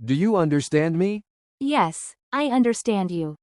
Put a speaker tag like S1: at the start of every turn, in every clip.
S1: Do you understand me?
S2: Yes, I understand you.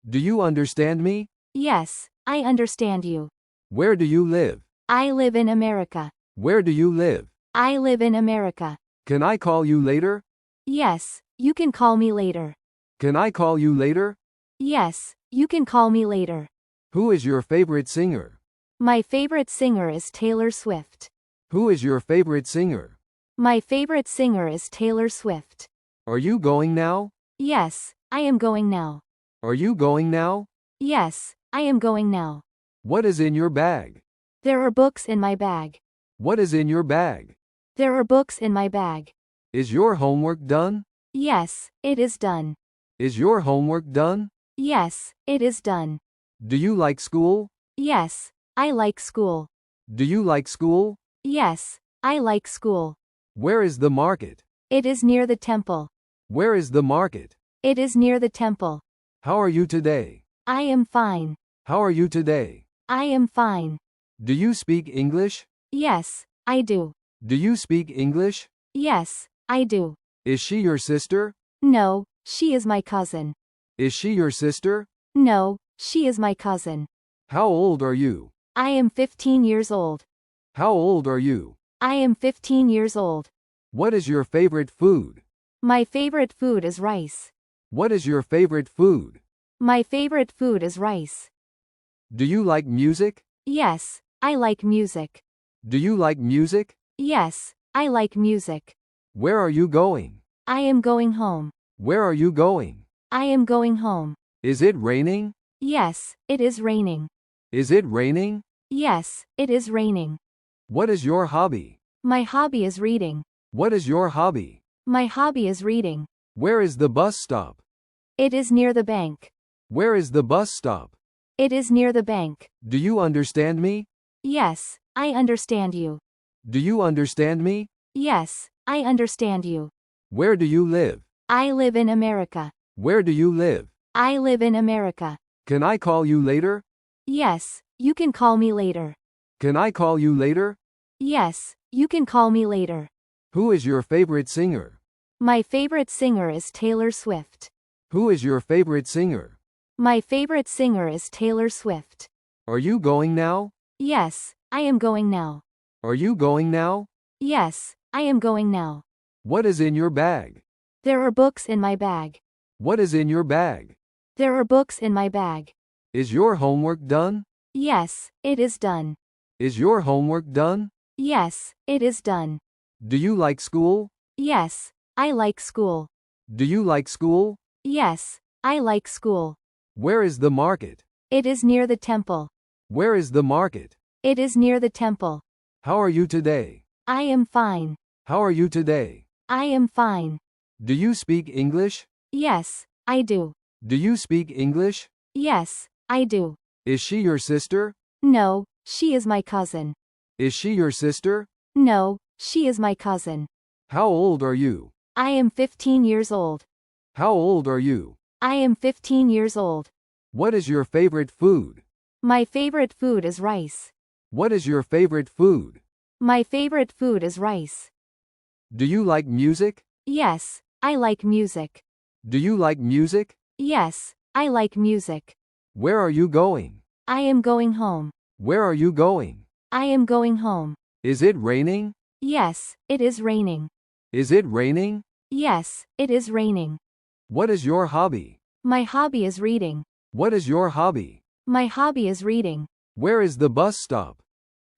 S1: Do you understand me?
S2: Yes, I understand you.
S1: Where do you live?
S2: I live in America.
S1: Where do you live?
S2: I live in America.
S1: Can I call you later?
S2: Yes, you can call me later.
S1: Can I call you later?
S2: Yes, you can call me later.
S1: Who is your favorite singer?
S2: My favorite singer is Taylor Swift.
S1: Who is your favorite singer?
S2: My favorite singer is Taylor Swift.
S1: Are you going now?
S2: Yes, I am going now.
S1: Are you going now?
S2: Yes, I am going now.
S1: What is in your bag?
S2: There are books in my bag.
S1: What is in your bag?
S2: There are books in my bag.
S1: Is your homework done?
S2: Yes, it is done.
S1: Is your homework done?
S2: Yes, it is done.
S1: Do you like school?
S2: Yes, I like school.
S1: Do you like school?
S2: Yes, I like school.
S1: Where is the market?
S2: It is near the temple.
S1: Where is the market?
S2: It is near the temple.
S1: How are you today?
S2: I am fine.
S1: How are you today?
S2: I am fine.
S1: Do you speak English?
S2: Yes, I do.
S1: Do you speak English?
S2: Yes, I do.
S1: Is she your sister?
S2: No, she is my cousin.
S1: Is she your sister?
S2: No, she is my cousin.
S1: How old are you?
S2: I am 15 years old.
S1: How old are you?
S2: I am 15 years old.
S1: What is your favorite food?
S2: My favorite food is rice.
S1: What is your favorite food?
S2: My favorite food is rice.
S1: Do you like music?
S2: Yes, I like music.
S1: Do you like music?
S2: Yes, I like music.
S1: Where are you going?
S2: I am going home.
S1: Where are you going?
S2: I am going home.
S1: Is it raining?
S2: Yes, it is raining.
S1: Is it raining?
S2: Yes, it is raining.
S1: What is your hobby?
S2: My hobby is reading.
S1: What is your hobby?
S2: My hobby is reading.
S1: Where is the bus stop?
S2: It is near the bank.
S1: Where is the bus stop?
S2: It is near the bank.
S1: Do you understand me?
S2: Yes, I understand you.
S1: Do you understand me?
S2: Yes, I understand you.
S1: Where do you live?
S2: I live in America.
S1: Where do you live?
S2: I live in America.
S1: Can I call you later?
S2: Yes, you can call me later.
S1: Can I call you later?
S2: Yes, you can call me later.
S1: Who is your favorite singer?
S2: My favorite singer is Taylor Swift.
S1: Who is your favorite singer?
S2: My favorite singer is Taylor Swift.
S1: Are you going now?
S2: Yes, I am going now.
S1: Are you going now?
S2: Yes, I am going now.
S1: What is in your bag?
S2: There are books in my bag.
S1: What is in your bag?
S2: There are books in my bag.
S1: Is your homework done?
S2: Yes, it is done.
S1: Is your homework done?
S2: Yes, it is done.
S1: Do you like school?
S2: Yes, I like school.
S1: Do you like school?
S2: Yes, I like school.
S1: Where is the market?
S2: It is near the temple.
S1: Where is the market?
S2: It is near the temple.
S1: How are you today?
S2: I am fine.
S1: How are you today?
S2: I am fine.
S1: Do you speak English?
S2: Yes, I do.
S1: Do you speak English?
S2: Yes, I do.
S1: Is she your sister?
S2: No, she is my cousin.
S1: Is she your sister?
S2: No, she is my cousin.
S1: How old are you?
S2: I am 15 years old.
S1: How old are you?
S2: I am 15 years old.
S1: What is your favorite food?
S2: My favorite food is rice.
S1: What is your favorite food?
S2: My favorite food is rice.
S1: Do you like music?
S2: Yes, I like music.
S1: Do you like music?
S2: Yes, I like music.
S1: Where are you going?
S2: I am going home.
S1: Where are you going?
S2: I am going home.
S1: Is it raining?
S2: Yes, it is raining.
S1: Is it raining?
S2: Yes, it is raining.
S1: What is your hobby?
S2: My hobby is reading.
S1: What is your hobby?
S2: My hobby is reading.
S1: Where is the bus stop?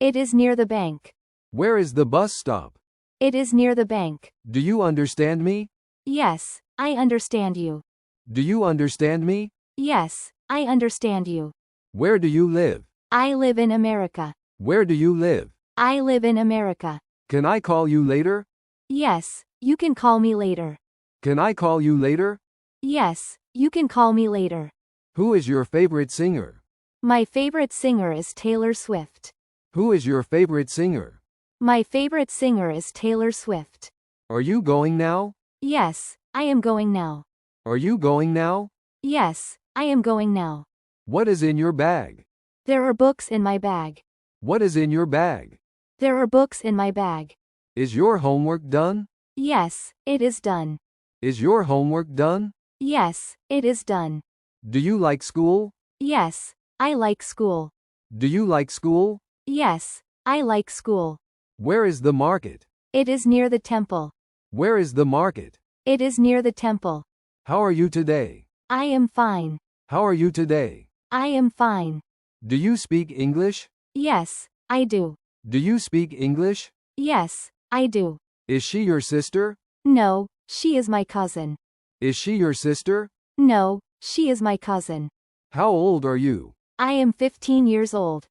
S2: It is near the bank.
S1: Where is the bus stop?
S2: It is near the bank.
S1: Do you understand me?
S2: Yes, I understand you.
S1: Do you understand me?
S2: Yes, I understand you.
S1: Where do you live?
S2: I live in America.
S1: Where do you live?
S2: I live in America.
S1: Can I call you later?
S2: Yes, you can call me later.
S1: Can I call you later?
S2: Yes, you can call me later.
S1: Who is your favorite singer?
S2: My favorite singer is Taylor Swift.
S1: Who is your favorite singer?
S2: My favorite singer is Taylor Swift.
S1: Are you going now?
S2: Yes, I am going now.
S1: Are you going now?
S2: Yes, I am going now.
S1: What is in your bag?
S2: There are books in my bag.
S1: What is in your bag?
S2: There are books in my bag.
S1: Is your homework done?
S2: Yes, it is done.
S1: Is your homework done?
S2: Yes, it is done.
S1: Do you like school?
S2: Yes, I like school.
S1: Do you like school?
S2: Yes, I like school.
S1: Where is the market?
S2: It is near the temple.
S1: Where is the market?
S2: It is near the temple.
S1: How are you today?
S2: I am fine.
S1: How are you today?
S2: I am fine.
S1: Do you speak English?
S2: Yes, I do.
S1: Do you speak English?
S2: Yes, I do.
S1: Is she your sister?
S2: No, she is my cousin.
S1: Is she your sister?
S2: No, she is my cousin.
S1: How old are you?
S2: I am 15 years old.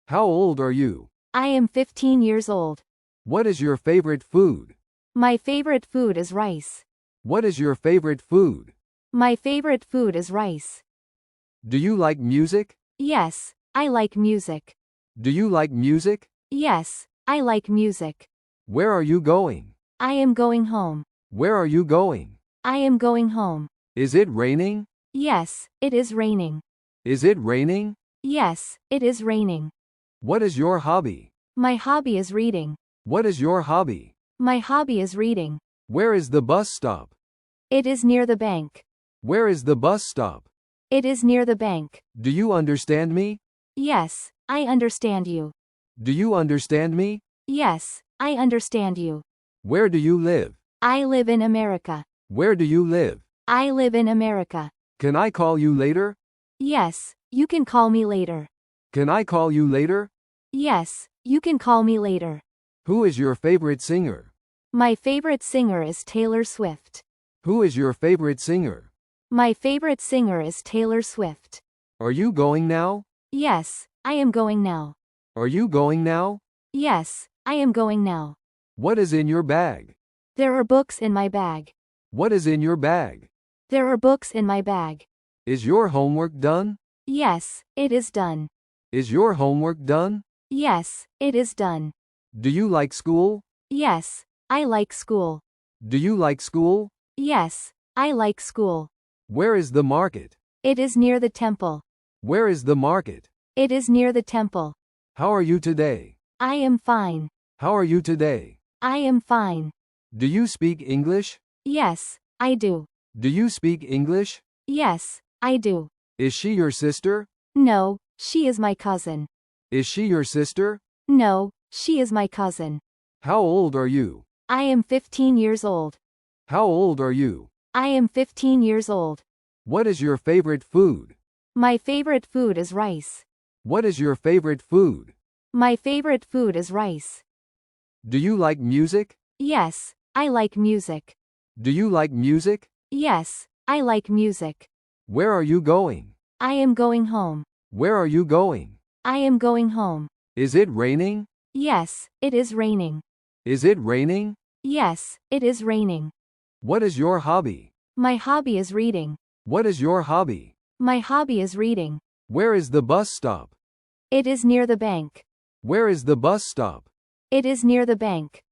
S1: How old are you?
S2: I am 15 years old.
S1: What is your favorite food?
S2: My favorite food is rice.
S1: What is your favorite food?
S2: My favorite food is rice.
S1: Do you like music?
S2: Yes, I like music.
S1: Do you like music?
S2: Yes, I like music.
S1: Where are you going?
S2: I am going home.
S1: Where are you going?
S2: I am going home.
S1: Is it raining?
S2: Yes, it is raining.
S1: Is it raining?
S2: Yes, it is raining.
S1: What is your hobby?
S2: My hobby is reading.
S1: What is your hobby?
S2: My hobby is reading.
S1: Where is the bus stop?
S2: It is near the bank.
S1: Where is the bus stop?
S2: It is near the bank.
S1: Do you understand me?
S2: Yes, I understand you.
S1: Do you understand me?
S2: Yes, I understand you.
S1: Where do you live?
S2: I live in America.
S1: Where do you live?
S2: I live in America.
S1: Can I call you later?
S2: Yes, you can call me later.
S1: Can I call you later?
S2: Yes, you can call me later.
S1: Who is your favorite singer?
S2: My favorite singer is Taylor Swift.
S1: Who is your favorite singer?
S2: My favorite singer is Taylor Swift.
S1: Are you going now?
S2: Yes, I am going now.
S1: Are you going now?
S2: Yes, I am going now.
S1: What is in your bag?
S2: There are books in my bag.
S1: What is in your bag?
S2: There are books in my bag.
S1: Is your homework done?
S2: Yes, it is done.
S1: Is your homework done?
S2: Yes, it is done.
S1: Do you like school?
S2: Yes, I like school.
S1: Do you like school?
S2: Yes, I like school.
S1: Where is the market?
S2: It is near the temple.
S1: Where is the market?
S2: It is near the temple.
S1: How are you today?
S2: I am fine.
S1: How are you today?
S2: I am fine.
S1: Do you speak English?
S2: Yes, I do.
S1: Do you speak English?
S2: Yes, I do.
S1: Is she your sister?
S2: No, she is my cousin.
S1: Is she your sister?
S2: No, she is my cousin.
S1: How old are you?
S2: I am 15 years old.
S1: How old are you?
S2: I am 15 years old.
S1: What is your favorite food?
S2: My favorite food is rice.
S1: What is your favorite food?
S2: My favorite food is rice.
S1: Do you like music?
S2: Yes, I like music.
S1: Do you like music?
S2: Yes, I like music.
S1: Where are you going?
S2: I am going home.
S1: Where are you going?
S2: I am going home.
S1: Is it raining?
S2: Yes, it is raining.
S1: Is it raining?
S2: Yes, it is raining.
S1: What is your hobby?
S2: My hobby is reading.
S1: What is your hobby?
S2: My hobby is reading.
S1: Where is the bus stop?
S2: It is near the bank.
S1: Where is the bus stop?
S2: It is near the bank.